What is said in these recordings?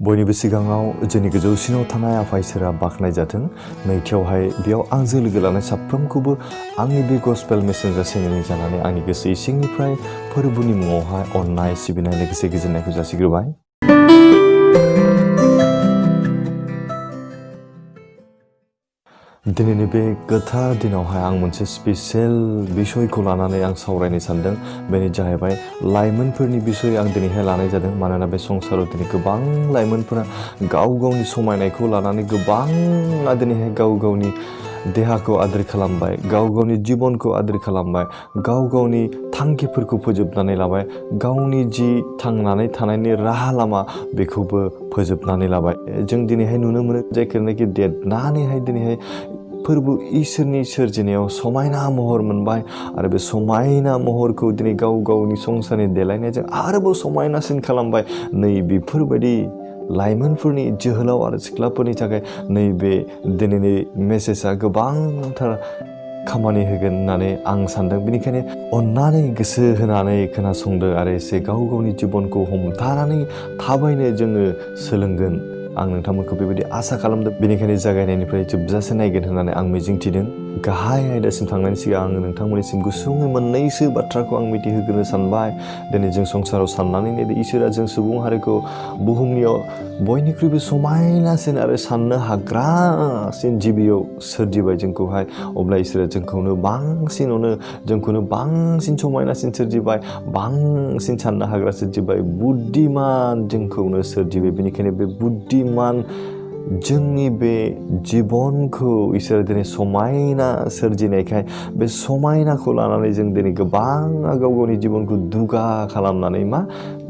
बयनिबो सिगाङाव जोंनि गोजौसिनाव थानाय आफा इसोरा बाख्नाय जाथों। नैथियावहाय बेयाव आंजों लोगो लानाय साफ्रोमखौबो आंनि बे गस्पेल मेसेन्जार चेनेलनि जानानै आंनि गोसो इसिंनिफ्राय फोरबोनि मुङावहाय अननाय सिबिनाय लोगोसे गोजोननायखौ जासिग्रोबाय। दिनैनि बे गोथार दिनावहाय आं मोनसे स्पेशल बिसयखौ लानानै आं सावरायनो सानदों। बेनो जाहैबाय लाइमोनफोरनि बिसय आं दिनैहाय लानाय जादों। मानोना बे संसाराव दिनै गोबां लाइमोनफोरा गाव गावनि समायनायखौ लानानै गोबाङा दिनैहाय गाव गावनि देहाखौ आद्रि खालामबाय, गाव गावनि जिबनखौ आद्रि खालामबाय, गाव गावनि थांखिफोरखौ फोजोबनानै लाबाय, गावनि जि थांनानै थानायनि राहा लामा बेखौबो फोजोबनानै लाबाय। जों दिनैहाय नुनो मोनो जायखौनाखि देरनानैहाय दिनैहाय फोरबो इसोरनि सोरजिनायाव समायना महर मोनबाय आरो बे समायना महरखौ दिनै गाव गावनि संसारनि देलायनायजों आरोबाव समायनासिन खालामबाय। नै बेफोरबायदि लाइमोनफोरनि जोहोलाव आरो सिख्लाफोरनि थाखाय नैबे दिनैनि मेसेजआ गोबांथार खामानि होगोन होननानै आं सानदों। बेनिखायनो अननानै गोसो होनानै खोनासंदो आरो एसे गाव गावनि जिबनखौ हमथानानै थाबायनो जोङो सोलोंगोन। आं नोंथांमोनखौ बेबायदि आसा खालामदों। बेनिखायनो जागायनायनिफ्राय जोबजासे नायगोन होननानै आं मिजिंथिदों। गाहाय आयदासिम थांनायनि सिगां आङो नोंथांमोननिसिम गुसुङै मोननैसो बाथ्राखौ आं मिथिहोग्रोनो सानबाय। दिनै जों संसाराव साननानै नायदो इसोरा जों सुबुं हारिखौ बुहुमनियाव बयनिख्रुइबो समायनासिन आरो साननो हाग्रासिन जिबियाव सोरजिबाय जोंखौहाय। अब्ला इसोरा जोंखौनो बांसिन समायनासिन सोरजिबाय, बांसिन साननो हाग्रा सोरजिबाय, बुद्धिमान जोंखौनो सोरजिबाय। बेनिखायनो बे बुद्धिमान जोंनि बे जिबनखौ इसोरा दिनै समायना सोरजिनायखाय बे समायनाखौ लानानै जों दिनै गोबाङा गाव गावनि जिबनखौ दुगा खालामनानै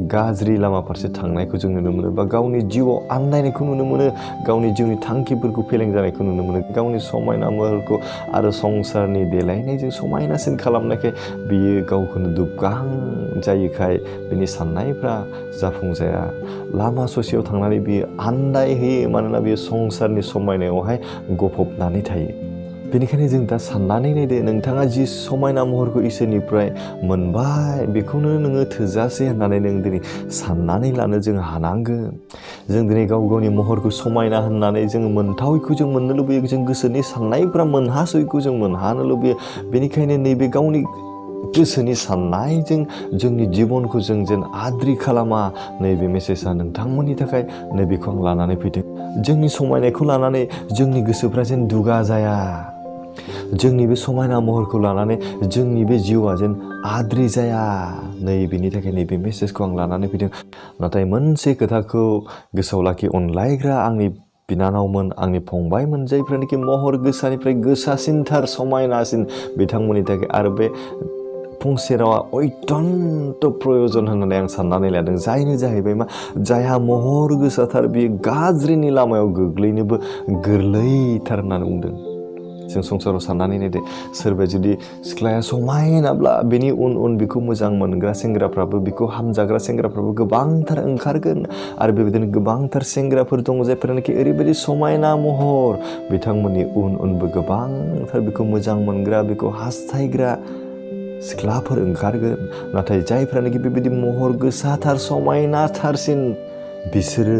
गाज्रि लामा फारसे थांनायखौ जों नुनो मोनो, बा गावनि जिउआव आन्दायनायखौ नुनो मोनो, गावनि जिउनि थांखिफोरखौ फेलें जानायखौ नुनो मोनो, गावनि समायना महरखौ आरो संसारनि देलायनायजों समायनासिन खालामनायखाय बियो गावखौनो दुबगां जायोखाय बिनि साननायफ्रा जाफुंजाया। लामा ससेयाव थांनानै बियो आन्दायहोयो, मानोना बियो संसारनि समायनायावहाय गफबनानै थायो। बेनिखायनो जों दा साननानै नायदो, नोंथाङा जि समायना महरखौ इसोरनिफ्राय मोनबाय बेखौनो नोङो थोजासे होननानै नों दिनै साननानै लानो जों हानांगोन। जों दिनै गाव गावनि महरखौ समायना होननानै जोङो मोनथावैखौ जों मोननो लुबैयो, जों गोसोनि साननायफ्रा मोनहासयैखौ जों मोनहानो लुबैयो। बेनिखायनो नैबे गावनि गोसोनि साननायजों जोंनि जिबनखौ जों जेन आद्रि खालामा, नैबे मेसेजआ नोंथांमोननि थाखाय नैबेखौ आं लानानै फैदों। जोंनि समायनायखौ लानानै जोंनि गोसोफ्रा जेन दुगा जाया, जोंनि बे समायना महरखौ लानानै जोंनि बे जिउआ जेन आद्रि जाया, नै बेनि थाखाय नैबे मेसेजखौ आं लानानै फैदों। नाथाय मोनसे खोथाखौ गोसोआव लाखि, अनलायग्रा आंनि बिनानावमोन, आंनि फंबायमोन, जायफ्रानोखि महर गोसानिफ्राय गोसासिनथार समायनासिन, बिथांमोननि थाखाय आरो बे फंसे रावा अत्यन्त प्रयजन होननानै आं साननानै लादों। जायनो जाहैबाय जायहा महर गोसाथार बियो गाज्रिनि लामायाव गोग्लैनोबो गोरलैथार होननानै बुंदों। जों संसाराव साननानै नायदो, सोरबाया जुदि सिख्लाया समायनाब्ला बेनि उन बेखौ मोजां मोनग्रा सेंग्राफ्राबो, बेखौ हामजाग्रा सेंग्राफ्राबो गोबांथार ओंखारगोन। आरो बेबायदिनो गोबांथार सेंग्राफोर दङ जायफोरानोखि ओरैबायदि समायना महर, बिथांमोननि उनबो गोबांथार बेखौ मोजां मोनग्रा, बेखौ हास्थायग्रा सिख्लाफोर ओंखारगोन। नाथाय जायफ्रानोखि बेबायदि महर गोसाथार समायनाथारसिन, बिसोरो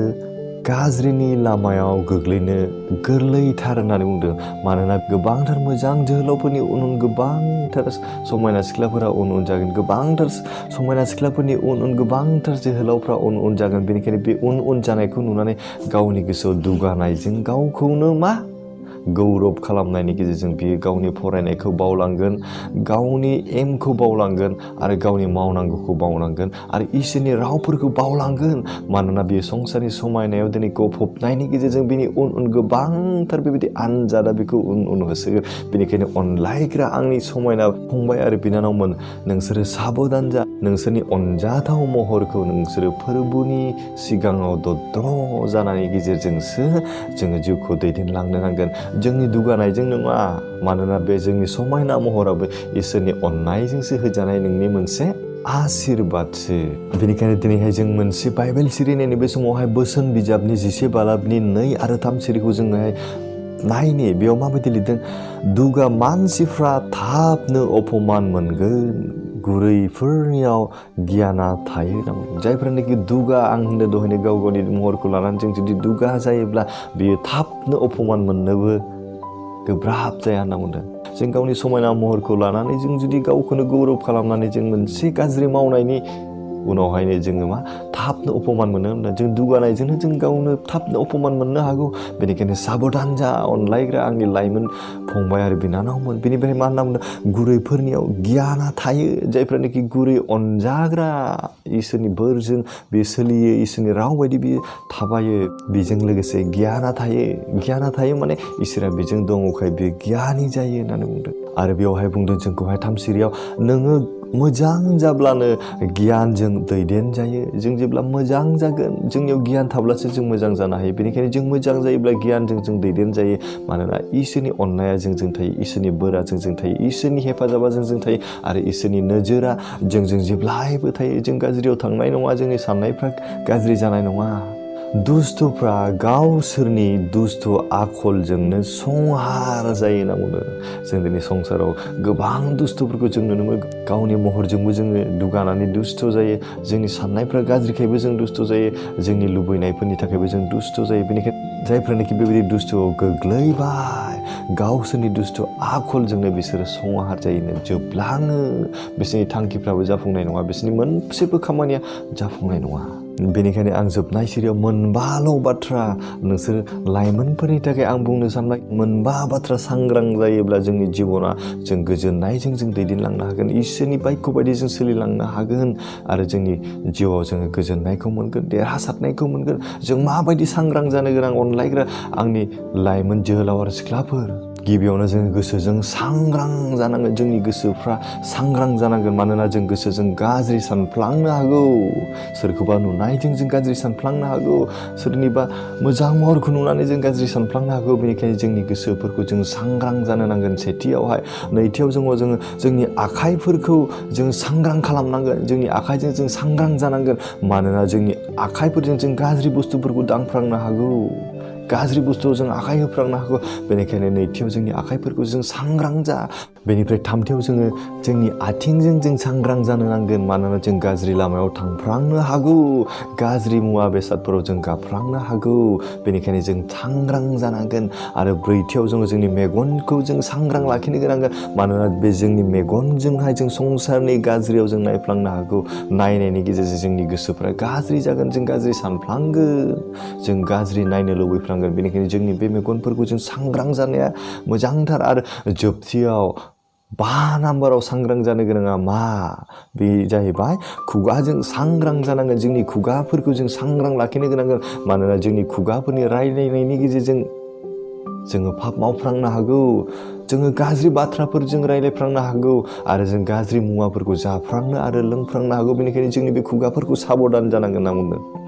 गाज्रिनि लामायाव गोग्लैनो गोरलैथार होननानै बुंदों। मानोना गोबांथार मोजां जोहोलावफोरनि उन गोबांथार समायना सिख्लाफोरा उन जागोन, गोबांथार समायना सिख्लाफोरनि उन गोबांथार जोहोलावफ्रा उन जागोन। बेनिखायनो बे उन जानायखौ नुनानै गावनि गोसोआव दुगानायजों गावखौनो गौरब खालामनायनि गेजेरजों बियो गावनि फरायनायखौ बावलांगोन, गावनि एमखौ बावलांगोन, आरो गावनि मावनांगौखौ बावलांगोन, आरो इसोरनि रावफोरखौ बावलांगोन। मानोना बियो संसारनि समायनायाव दिनै गफबनायनि गेजेरजों बिनि उन गोबांथार बेबायदि आनजादा बेखौ उन होसोगोन। बेनिखायनो अनलायग्रा आंनि समायना फंबाय आरो बिनानावमोन, नोंसोरो साबधान जा। नोंसोरनि अनजाथाव महरखौ नोंसोरो फोरबोनि सिगाङाव दद्र जानायनि गेजेरजोंसो जोङो जिउखौ दैदेनलांनो नांगोन, जोंनि दुगानायजों नङा। मानोना बे जोंनि समायना महराबो इसोरनि अननायजोंसो होजानाय नोंनि मोनसे आशीर्बादसो। बेनिखायनो दिनैहाय जों मोनसे बाइबेल सिरिनायनि बे समावहाय बोसोन बिजाबनि 10 बालाबनि 2 आरो 3 सिरिखौ जोङोहाय नायनि। बेयाव माबायदि लिरदों? दुगा मानसिफ्रा थाबनो अपमान मोनगोन, गुरैफोरनियाव गियाना थायो होनना बुंदों जायफोरानोखि दुगा आं होनदों दहायनो गाव गावनि महरखौ लानानै जों जुदि दुगा जायोब्ला बियो थाबनो अपमान मोननोबो गोब्राब जाया होनना बुंदों जों गावनि समायना महरखौ लानानै जों जुदि गावखौनो गौरब खालामनानै जों मोनसे गाज्रि मावनायनि उनावहायनो जोङो मा थाबनो अपमान मोनो होनना जों दुगानायजोंनो जों गावनो थाबनो अपमान मोननो हागौ बेनिखायनो साबधान जा अनलायग्रा आंनि लाइमोन फंबाय आरो बिनानावमोन बेनिफ्राय मा होनना बुंदों गुरैफोरनियाव गियाना थायो जायफ्रानोखि गुरै अनजाग्रा इसोरनि बोरजों बे सोलियो इसोरनि राव बायदि बियो थाबायो बेजों लोगोसे गियाना थायो माने इसोरा बेजों दङखाय बे गियानि जायो होननानै बुंदों आरो बेवहाय बुंदों जोंखौहाय 3 सिरियाव नोङो मोजां जाब्लानो गियानजों दैदेन जायो जों जेब्ला मोजां जागोन जोंनियाव गियान थाब्लासो जों मोजां जानो हायो बेनिखायनो जों मोजां जायोब्ला गियानजों जों दैदेन जायो मानोना इसोरनि अननाया जोंजों थायो इसोरनि बोरा जोंजों थायो इसोरनि हेफाजाबा जोंजों थायो आरो इसोरनि नोजोरा जोंजों जेब्लायबो थायो जों गाज्रियाव थांनाय नङा जोंनि साननायफ्रा गाज्रि जानाय नङा दुस्थफ्रा गावसोरनि दुस्थ आखलजोंनो संहार जायो होनना बुंदों जों दिनै संसाराव गोबां दुस्थफोरखौ जों नुनो मोनो गावनि महरजोंबो जोङो दुगानानै दुस्थ जायो जोंनि साननायफ्रा गाज्रिखायबो जों दुस्थ जायो जोंनि लुबैनायफोरनि थाखायबो जों दुस्थ जायो बेनिखायनो जायफ्रानोखि बेबायदि दुस्थआव गोग्लैबाय गावसोरनि दुस्थ आखलजोंनो बिसोरो संहार जायोनो जोबलाङो बिसोरनि थांखिफ्राबो जाफुंनाय नङा बिसोरनि मोनसेबो खामानिया जाफुंनाय नङा बेनिखायनो आं जोबनाय सिरियाव मोनबाल' बाथ्रा नोंसोर लाइमोनफोरनि थाखाय आं बुंनो सानबाय मोनबा बाथ्रा सांग्रां जायोब्ला जोंनि जिबना जों गोजोननायजों जों दैदेनलांनो हागोन इसोरनि बायख' बायदि जों सोलिलांनो हागोन आरो जोंनि जिउआव जोङो गोजोननायखौ मोनगोन देरहासारनायखौ मोनगोन जों माबायदि सांग्रां जानो गोनां अनलायग्रा आंनि लाइमोन जोहोलाव आरो सिख्लाफोर गिबियावनो जोङो गोसोजों सांग्रां जानांगोन जोंनि गोसोफ्रा सांग्रां जानांगोन मानोना जों गोसोजों गाज्रि सानफ्लांनो हागौ सोरखौबा नुनायजों जों गाज्रि सानफ्लांनो हागौ सोरनिबा मोजां महरखौ नुनानै जों गाज्रि सानफ्लांनो हागौ बेनिखायनो जोंनि गोसोफोरखौ जों सांग्रां जानो नांगोन सेथियावहाय नैथियाव जोङो जोंनि आखाइफोरखौ जों सांग्रां खालामनांगोन जोंनि आखाइजों जों सांग्रां जानांगोन मानोना जोंनि आखाइफोरजों जों गाज्रि बुस्थुफोरखौ दांफ्रांनो हागौ गाज्रि बुस्थुआव जों आखाइ होफ्रांनो हागौ बेनिखायनो नैथियाव जोंनि आखाइफोरखौ जों सांग्रां जा बेनिफ्राय थामथियाव जोङो जोंनि आथिंजों जों सांग्रां जानो नांगोन मानोना जों गाज्रि लामायाव थांफ्रांनो हागौ गाज्रि मुवा बेसादफोराव जों गाफ्लांनो हागौ बेनिखायनो जों सांग्रां जानांगोन आरो ब्रैथियाव जोङो जोंनि मेगनखौ जों सांग्रां लाखिनो गोनांगोन मानोना बे जोंनि मेगनजोंहाय जों संसारनि गाज्रियाव जों नायफ्लांनो हागौ नायनायनि गेजेरजों जोंनि गोसोफ्रा गाज्रि जागोन जों गाज्रि सानफ्लांगोन जों गाज्रि नायनो लुबैफ्लांगोन बेनिखायनो जोंनि बे मेगनफोरखौ जों सांग्रां जानाया मोजांथार आरो जोबथियाव 5 नाम्बाराव सांग्रां जानो गोनाङा मा बे जाहैबाय खुगाजों सांग्रां जानांगोन जोंनि खुगाफोरखौ जों सांग्रां लाखिनो गोनांगोन मानोना जोंनि खुगाफोरनि रायलायनायनि गेजेरजों जोङो पाप मावफ्रांनो हागौ जोङो गाज्रि बाथ्राफोर जों रायलायफ्रांनो हागौ आरो जों गाज्रि मुवाफोरखौ जाफ्रांनो आरो लोंफ्रांनो हागौ बेनिखायनो जोंनि बे खुगाफोरखौ साबधान जानांगोन होनना बुंदों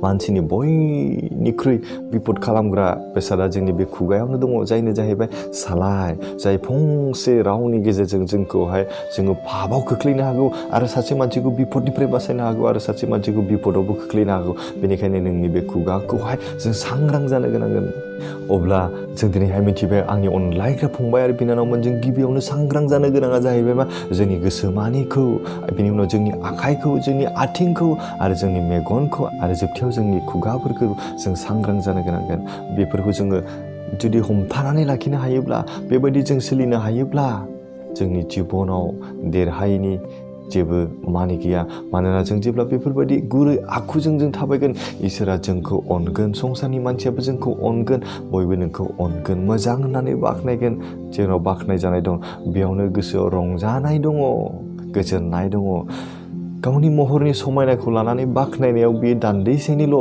मानसिनि बयनिख्रुइ बिपद खालामग्रा बेसादा जोंनि बे खुगायावनो दङ जायनो जाहैबाय सालाय जाय फंसे रावनि गेजेरजों जोंखौहाय जोङो पापाव खोख्लैनो हागौ आरो सासे मानसिखौ बिपदनिफ्राय बासायनो हागौ आरो सासे मानसिखौ बिपदावबो खोख्लैनो हागौ बेनिखायनो नोंनि बे खुगाखौहाय जों सांग्रां जानो गोनांगोन अब्ला जों दिनैहाय मिथिबाय आंनि अनलायग्रा फंबाय आरो बिनानावमोन जों गिबियावनो सांग्रां जानो गोनाङा जाहैबाय मा जोंनि गोसोमानिखौ बिनि उनाव जोंनि आखाइखौ जोंनि आथिंखौ आरो जोंनि मेगनखौ आरो जोबथियाव जोंनि खुगाफोरखौ जों सांग्रां जानो गोनांगोन बेफोरखौ जोङो जुदि हमथानानै लाखिनो हायोब्ला बेबायदि जों सोलिनो हायोब्ला जोंनि जिबनाव देरहायैनि जेबो मानि गैया मानोना जों जेब्ला बेफोरबायदि गुरै आखुजों जों थाबायगोन इसोरा जोंखौ अनगोन संसारनि मानसियाबो जोंखौ अनगोन बयबो नोंखौ अनगोन मोजां होननानै बाख्नायगोन जेराव बाख्नाय जानाय दं बेयावनो गोसोआव रंजानाय दङ गोजोननाय दङ गावनि महरनि समायनाखौ लानानै बाख्नायनायाव बेयो दान्दिसेनिल'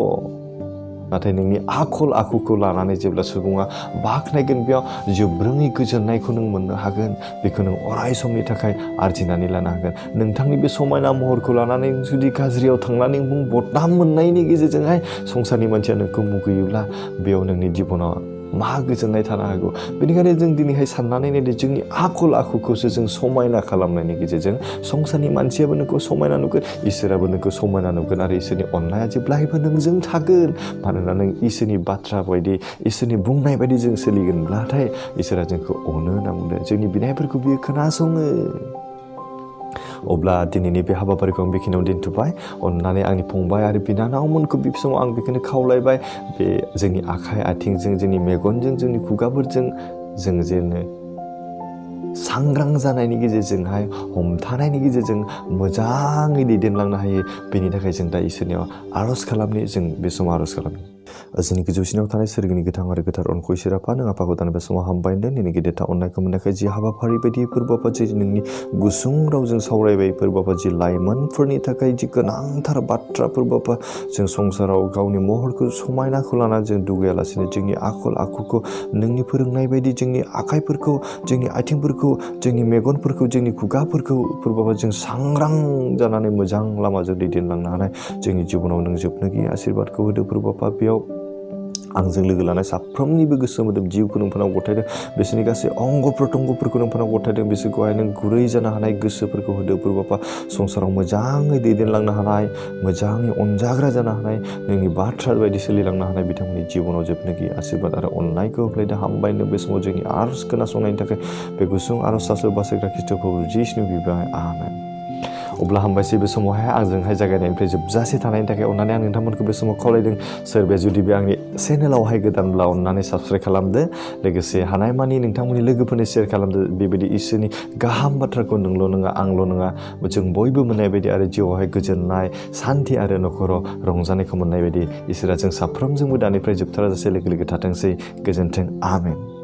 नाथाय नोंनि आखल आखुखौ लानानै जेब्ला सुबुङा बाख्नायगोन बेयाव जोबरोङै गोजोननायखौ नों मोननो हागोन बेखौ नों अराय समनि थाखाय आरजिनानै लानो हागोन नोंथांनि बे समायना महरखौ लानानै जुदि गाज्रियाव थांनानै बदनाम मोननायनि गेजेरजोंहाय संसारनि मानसिया नोंखौ मुगैयोब्ला बेयाव नोंनि जिबनाव मा गोजोननाय थानो हागौ बेनिखायनो जों दिनैहाय साननानै नायदो जोंनि आखल आखुखौसो जों समायना खालामनायनि गेजेरजों संसारनि मानसियाबो नोंखौ समायना नुगोन इसोराबो नोंखौ समायना नुगोन आरो इसोरनि अननाया जेब्लायबो नोंजों थागोन मानोना नों इसोरनि बाथ्रा बायदि इसोरनि बुंनाय बायदि जों सोलिगोनब्लाथाय इसोरा जोंखौ अनो होनना बुंदों जोंनि बिनायफोरखौ बियो खोनासङो अब्ला दिनैनि बे हाबाफारिखौ आं बेखिनियाव दोनथ'बाय अननानै आंनि फंबाय आरो बिनानावमोनखौ बे समाव आं बेखौनो खावलायबाय बे जोंनि आखाइ आथिंजों जोंनि मेगनजों जोंनि खुगाफोरजों जों जेनो सांग्रां जानायनि गेजेरजोंहाय हमथानायनि गेजेरजों मोजाङै दैदेनलांनो हायो बेनि थाखाय जों दा इसोरनियाव आर'ज खालामनि जों बे समाव आर'ज खालामनि जोंनि गोजौसिनाव थानाय सोरगिनि गोथां आरो गोथार अनखौ इसोर आफा नों आफाखौ दान बे समाव हामबायदों नोंनि गेदेरथा अननायखौ मोननायखाय जि हाबाफारि बायदि फोरबो आफा जि नोंनि गुसुं रावजों सावरायबाय फोरबो आफा जि लाइमोनफोरनि थाखाय जि गोनांथार बाथ्रा फोरबो आफा जों संसाराव गावनि महरखौ समायनाखौ लानानै जों दुगायालासिनो जोंनि आखल आखुखौ नोंनि फोरोंनाय बायदि जोंनि आखाइफोरखौ जोंनि आथिंफोरखौ जोंनि मेगनफोरखौ जोंनि खुगाफोरखौ फोरबो आफा जों सांग्रां जानानै मोजां लामाजों दैदेनलांनो हानाय जोंनि जिबनाव नों जोबनो गैयै आशीर्बादखौ होदो फोरबो आफा बेयाव आंजों लोगो लानाय साफ्रोमनिबो गोसो मोदोम जिउखौ नोंफोरनाव गथायदों बिसोरनि गासै अंग प्रत्यंगफोरखौ नोंफोरनाव गथायदों बिसोरखौहाय नों गुरै जानो हानाय गोसोफोरखौ होदो फोरबो आफा संसाराव मोजाङै दैदेनलांनो हानाय मोजाङै अनजाग्रा जानो हानाय नोंनि बाथ्रा बायदि सोलिलांनो हानाय बिथांमोननि जिबनाव जोबनो गैयै आशीर्बाद आरो अननायखौ होफ्लायदो हामबायनो बे समाव जोंनि आर'ज खोनासंनायनि थाखाय बे गुसुं आर'ज सासो बासायग्रा खृष्टखौ जिसुनि बिबाय आमेन अब्ला हामबायसै बे समावहाय आंजोंहाय जागायनायनिफ्राय जोबजासे थानायनि थाखाय अननानै आं नोंथांमोनखौ बे समाव खावलायदों सोरबाया जुदि बे आंनि चेनेलावहाय गोदानब्ला अननानै साबस्क्राइब खालामदो लोगोसे हानायमानि नोंथांमोननि लोगोफोरनो शेयार खालामदो बेबायदि इसोरनि गाहाम बाथ्राखौ नोंल' नङा आंल' नङा जों बयबो मोननाय बायदि आरो जिउआवहाय गोजोननाय सान्थि आरो नखराव रंजानायखौ मोननाय बायदि इसोरा जों साफ्रोमजोंबो दानिफ्राय जोबथाराजासे लोगो लोगो थाथोंसै गोजोन्थों आमेन